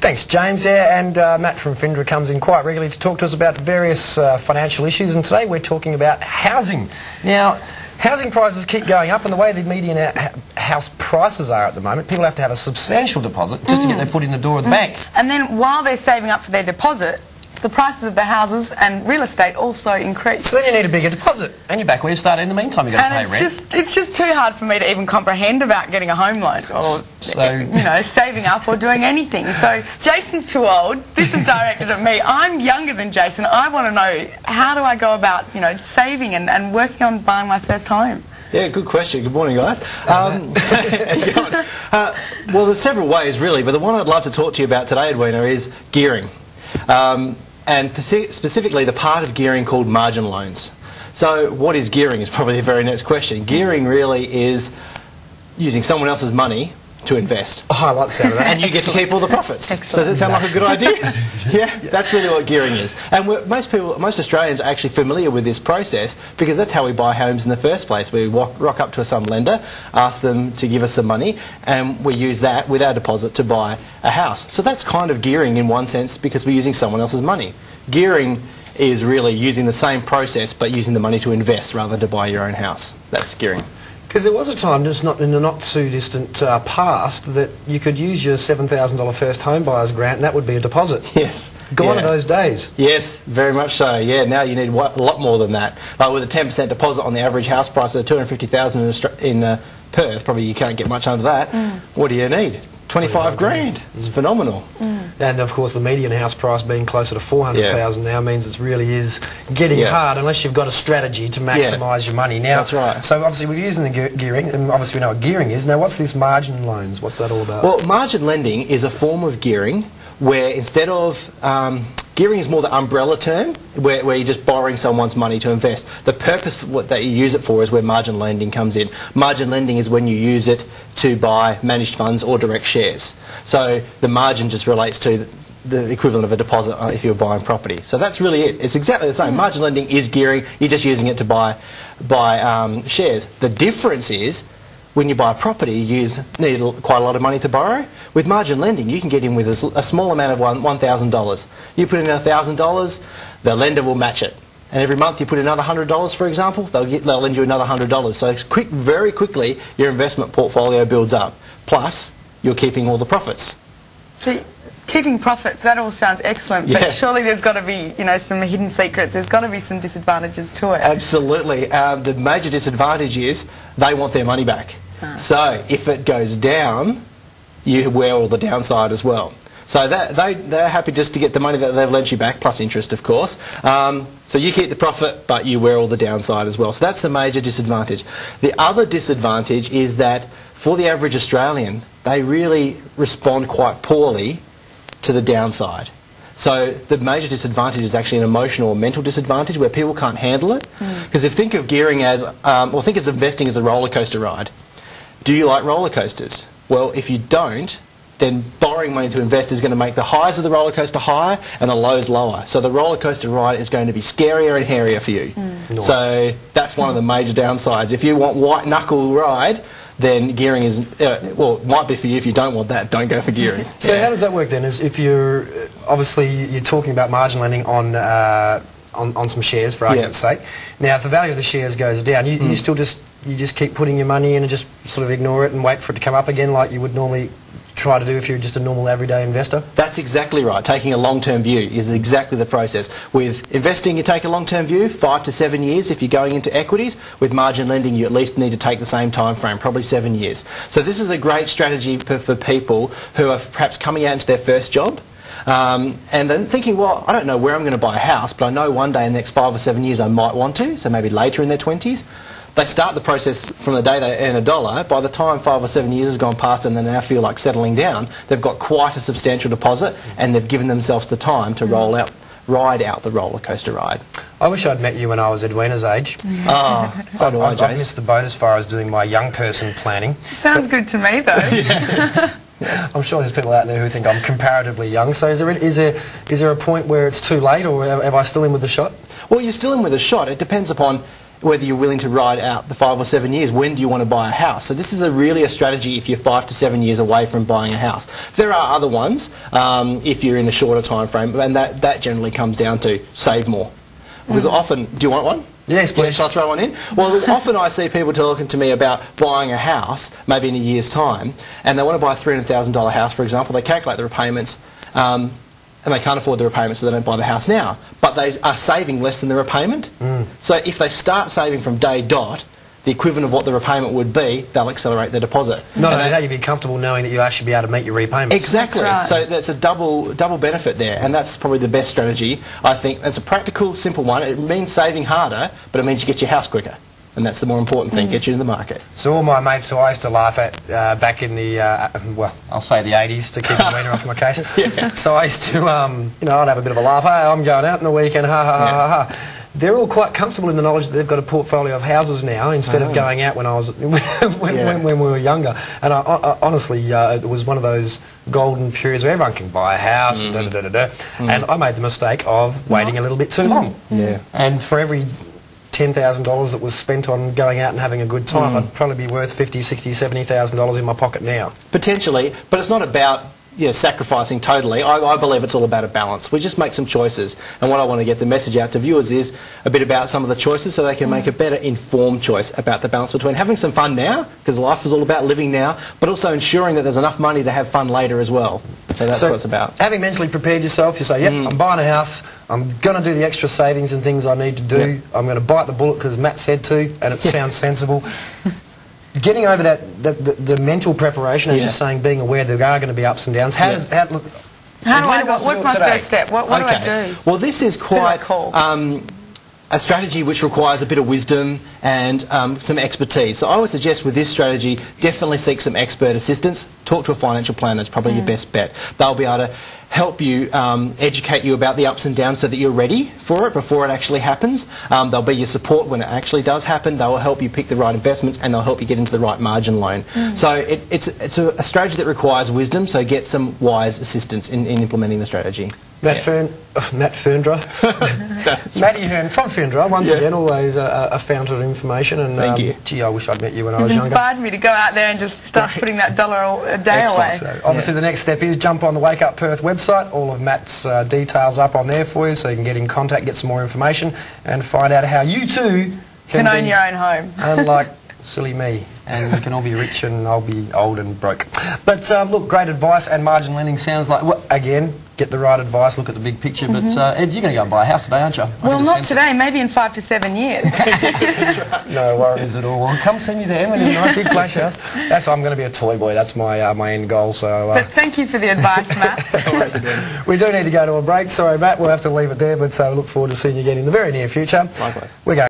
Thanks, James. Yeah, and Matt from FINDRE comes in quite regularly to talk to us about various financial issues, and today we're talking about housing. Now, housing prices keep going up, and the way the median house prices are at the moment, people have to have a substantial deposit just to get their foot in the door of the bank. And then while they're saving up for their deposit, the prices of the houses and real estate also increase. So then you need a bigger deposit, and you're back where you started in the meantime. You've got to pay rent. It's just too hard for me to even comprehend about getting a home loan or saving up or doing anything. So Jason's too old. This is directed at me. I'm younger than Jason. I want to know, how do I go about saving and working on buying my first home? Yeah, good question. Good morning, guys. Well, there's several ways, really, but the one I'd love to talk to you about today, Edwina, is gearing. And specifically the part of gearing called margin loans. So what is gearing is probably the very next question. Gearing really is using someone else's money to invest. Oh, I like the sound of that. And you get to keep all the profits. Excellent. Does that sound like a good idea? Yeah, that's really what gearing is. And most Australians are actually familiar with this process because that's how we buy homes in the first place. We rock up to some lender, ask them to give us some money, and we use that with our deposit to buy a house. So that's kind of gearing in one sense because we're using someone else's money. Gearing is really using the same process but using the money to invest rather than to buy your own house. That's gearing. Because there was a time, just not in the not too distant past, that you could use your $7,000 first home buyers grant, and that would be a deposit. Yes. Gone are those days. Yes, very much so. Yeah, now you need a lot more than that. Like with a 10% deposit on the average house price of $250,000 in Perth, probably you can't get much under that. What do you need? 25 grand. It's phenomenal. And of course the median house price being closer to 400,000 now means it really is getting hard unless you've got a strategy to maximise your money. Now, that's right. So obviously we're using the gearing, and obviously we know what gearing is. Now what's this margin loans? What's that all about? Well, margin lending is a form of gearing where instead of gearing is more the umbrella term, where you're just borrowing someone's money to invest. The purpose for what that you use it for is where margin lending comes in. Margin lending is when you use it to buy managed funds or direct shares. So the margin just relates to the equivalent of a deposit if you're buying property. So that's really it. It's exactly the same. Margin lending is gearing. You're just using it to buy shares. The difference is, when you buy a property, you need quite a lot of money to borrow. With margin lending, you can get in with a small amount of $1,000. You put in $1,000, the lender will match it. And every month you put in another $100, for example, they'll lend you another $100. So very quickly, your investment portfolio builds up. Plus, you're keeping all the profits. See, keeping profits, that all sounds excellent, but surely there's got to be, some hidden secrets. There's got to be some disadvantages to it. Absolutely. The major disadvantage is they want their money back. So if it goes down, you wear all the downside as well. So they're happy just to get the money that they've lent you back, plus interest, of course. So you keep the profit, but you wear all the downside as well. So that's the major disadvantage. The other disadvantage is that for the average Australian, they really respond quite poorly to the downside. So the major disadvantage is actually an emotional or mental disadvantage where people can't handle it. Because think of gearing as, or think of investing as a roller coaster ride. Do you like roller coasters? Well, if you don't, then borrowing money to invest is going to make the highs of the roller coaster higher and the lows lower. So the roller coaster ride is going to be scarier and hairier for you. Nice. So that's one of the major downsides. If you want white knuckle ride, then gearing is, well, it might be for you. If you don't want that, don't go for gearing. So how does that work then? Is if you're, obviously you're talking about margin lending on some shares, for argument's sake. Now, if the value of the shares goes down, you still just keep putting your money in and just sort of ignore it and wait for it to come up again like you would normally try to do if you're just a normal everyday investor? That's exactly right. Taking a long-term view is exactly the process. With investing, you take a long-term view, 5 to 7 years if you're going into equities. With margin lending, you at least need to take the same time frame, probably 7 years. So this is a great strategy for people who are perhaps coming out into their first job. And then thinking, well, I don't know where I'm going to buy a house, but I know one day in the next 5 or 7 years I might want to, so maybe later in their 20s. They start the process from the day they earn $1. By the time 5 or 7 years has gone past and they now feel like settling down, they've got quite a substantial deposit and they've given themselves the time to ride out the roller coaster ride. I wish I'd met you when I was Edwina's age. Oh, so do I, Jace. I've missed the boat as far as doing my young person planning. Sounds good to me, though. I'm sure there's people out there who think I'm comparatively young. So is there a point where it's too late, or am I still in with the shot? Well, you're still in with a shot. It depends upon whether you're willing to ride out the 5 or 7 years. When do you want to buy a house? So this is really a strategy if you're 5 to 7 years away from buying a house. There are other ones if you're in a shorter time frame, and that generally comes down to save more. Because often, do you want one? Yes, please. Shall I throw one in? Well, often I see people talking to me about buying a house, maybe in a year's time, and they want to buy a $300,000 house, for example. They calculate the repayments, and they can't afford the repayments, so they don't buy the house now. But they are saving less than the repayment. So if they start saving from day dot, the equivalent of what the repayment would be, they'll accelerate their deposit. Not only that, you'd be comfortable knowing that you'll actually be able to meet your repayments. Exactly. That's right. So that's a double benefit there, and that's probably the best strategy. I think it's a practical, simple one. It means saving harder, but it means you get your house quicker. And that's the more important thing, get you in the market. So all my mates who I used to laugh at back in the, well, I'll say the 80s to keep the wiener off my case. So I used to, you know, I'd have a bit of a laugh. Hey, I'm going out on the weekend, ha ha ha ha ha. They're all quite comfortable in the knowledge that they've got a portfolio of houses now instead of going out when I was when we were younger. And honestly, it was one of those golden periods where everyone can buy a house, and I made the mistake of waiting a little bit too long. And for every $10,000 that was spent on going out and having a good time, I'd probably be worth $50,000, $60,000, $70,000 in my pocket now. Potentially, but it's not about sacrificing totally. I believe it's all about a balance. We just make some choices, and what I want to get the message out to viewers is a bit about some of the choices so they can make a better informed choice about the balance between having some fun now, because life is all about living now, but also ensuring that there's enough money to have fun later as well. So that's what it's about. Having mentally prepared yourself, you say, yep, I'm buying a house, I'm going to do the extra savings and things I need to do, I'm going to bite the bullet because Matt said to, and it sounds sensible. Getting over that, the mental preparation, as you're saying, being aware there are going to be ups and downs. How do I go? What's my first step? What do I do? Well, this is quite a strategy which requires a bit of wisdom and some expertise. So I would suggest with this strategy, definitely seek some expert assistance. Talk to a financial planner is probably your best bet. They'll be able to help you, educate you about the ups and downs so that you're ready for it before it actually happens. They'll be your support when it actually does happen. They will help you pick the right investments, and they'll help you get into the right margin loan. So it's a strategy that requires wisdom, so get some wise assistance in implementing the strategy. Matt FINDRE. Matty Hern from FINDRE, once again, always a fountain of information. And thank you. Gee, I wish I'd met you when I was younger. You've inspired me to go out there and just start putting that $1 a day away. So obviously the next step is jump on the Wake Up Perth website. All of Matt's details up on there for you, so you can get in contact, get some more information, and find out how you too can own your own home. Unlike silly me. And we can all be rich and I'll be old and broke. But look, great advice, and margin lending sounds like, well, again, get the right advice, look at the big picture. But Ed, you're going to go and buy a house today, aren't you? Well, not today, maybe in 5 to 7 years. That's right. No worries at all. Well, come see me there when it's a nice big flash house. That's why I'm going to be a toy boy. That's my my end goal. So. But thank you for the advice, Matt. We do need to go to a break. Sorry, Matt, we'll have to leave it there, but we look forward to seeing you again in the very near future. Likewise. We're going